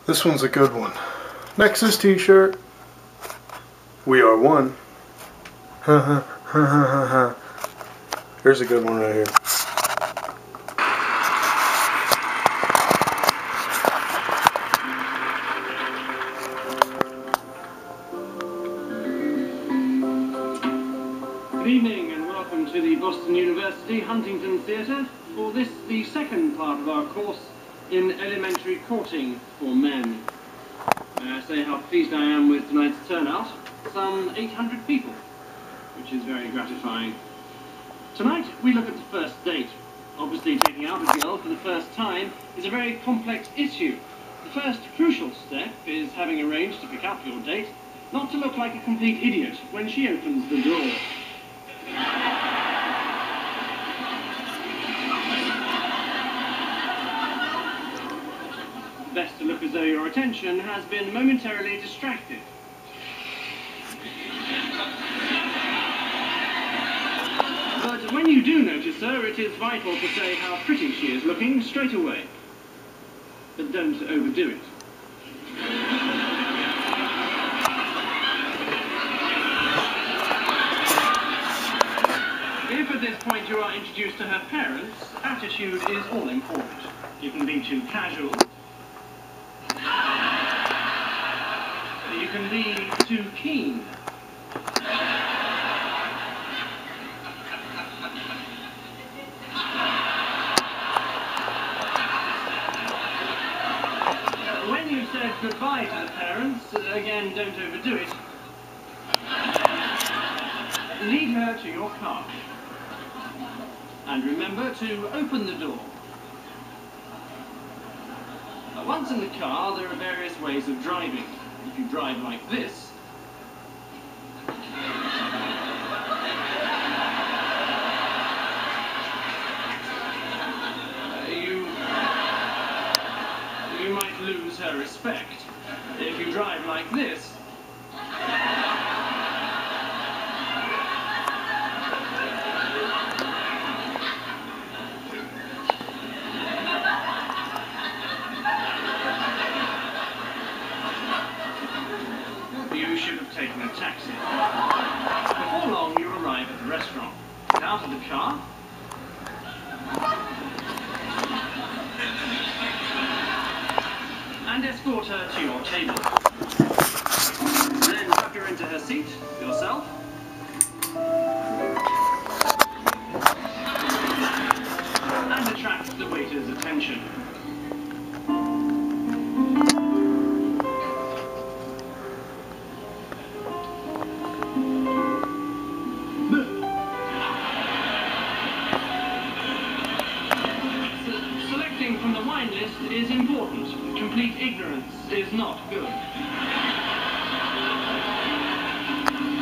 This one's a good one. Nexus t-shirt. We are one. Ha ha ha ha ha. Here's a good one right here. Good evening and welcome to the Boston University Huntington Theatre for this, the second part of our course in elementary courting for men. May I say how pleased I am with tonight's turnout? Some 800 people, which is very gratifying. Tonight we look at the first date. Obviously taking out a girl for the first time is a very complex issue. The first crucial step is having arranged to pick up your date, not to look like a complete idiot when she opens the door. Best to look as though your attention has been momentarily distracted. But when you do notice her, it is vital to say how pretty she is looking straight away. But don't overdo it. If at this point you are introduced to her parents, attitude is all important. You can be too casual. You can be too keen. When you've said goodbye to the parents, again, don't overdo it. Lead her to your car. And remember to open the door. Once in the car, there are various ways of driving. If you drive like this, you might lose her respect. If you drive like this, you should have taken a taxi. Before long, you arrive at the restaurant. Get out of the car. And escort her to your table. Then tuck her into her seat, yourself. And attract the waiter's attention. Selecting from the wine list is important. Complete ignorance is not good.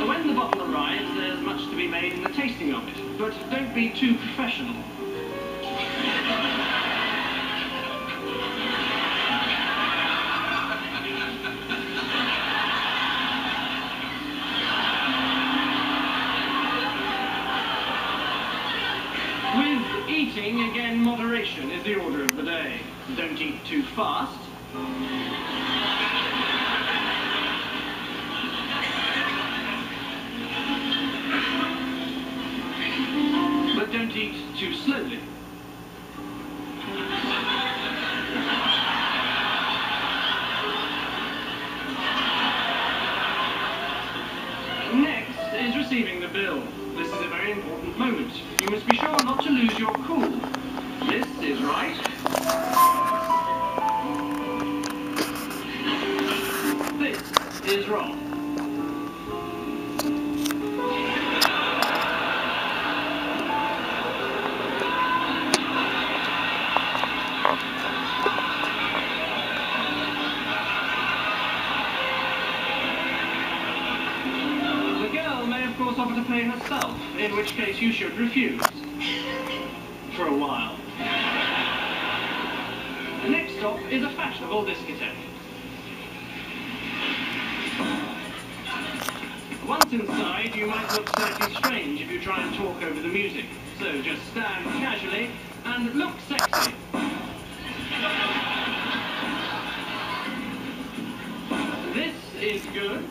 When the bottle arrives, there's much to be made in the tasting of it, but don't be too professional. With eating, again, moderation is the order of the day. Don't eat too fast. But don't eat too slowly. Next is receiving the bill. This is a very important moment. You must be sure not to lose your cool. This is right. This is wrong. The girl may of course offer to pay herself, in which case you should refuse. For a while. The next stop is a fashionable discotheque. Once inside, you might look slightly strange if you try and talk over the music. So just stand casually and look sexy. good.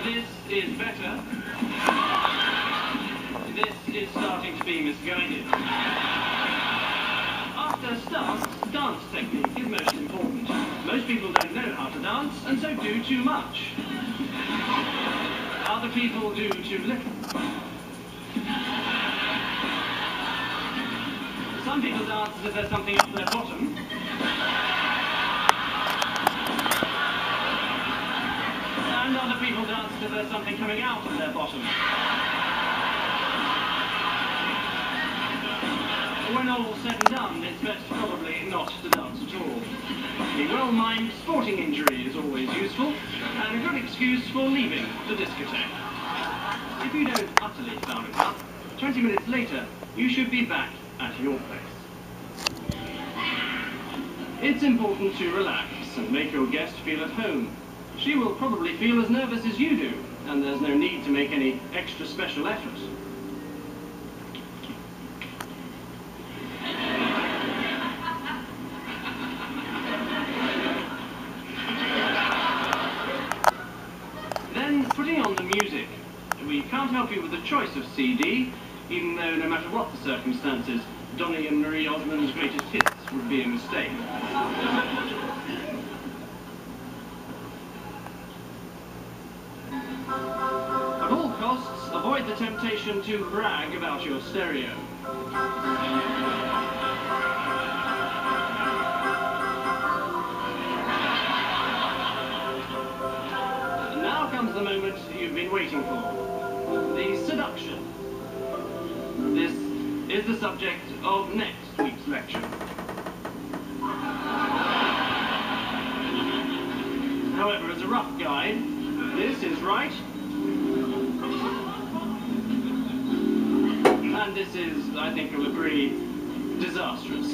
This is better. This is starting to be misguided. After start, dance technique is most important. Most people don't know how to dance, and so do too much. Other people do too little. Some people dance as if there's something up their bottom. And other people dance as if there's something coming out of their bottom. When all's said and done, it's best probably not to dance at all. A well-mimed sporting injury is always useful, and a good excuse for leaving the discotheque. If you don't utterly foul it up, 20 minutes later, you should be back at your place. It's important to relax and make your guest feel at home. She will probably feel as nervous as you do, and there's no need to make any extra special effort. Then, putting on the music. We can't help you with the choice of CD, even though no matter what the circumstances, Donny and Marie Osmond's greatest hits would be a mistake. At all costs, avoid the temptation to brag about your stereo. Now comes the moment you've been waiting for. The seduction. This is the subject of next week's lecture. However, as a rough guide, this is right, and this is, I think you'll agree, disastrous.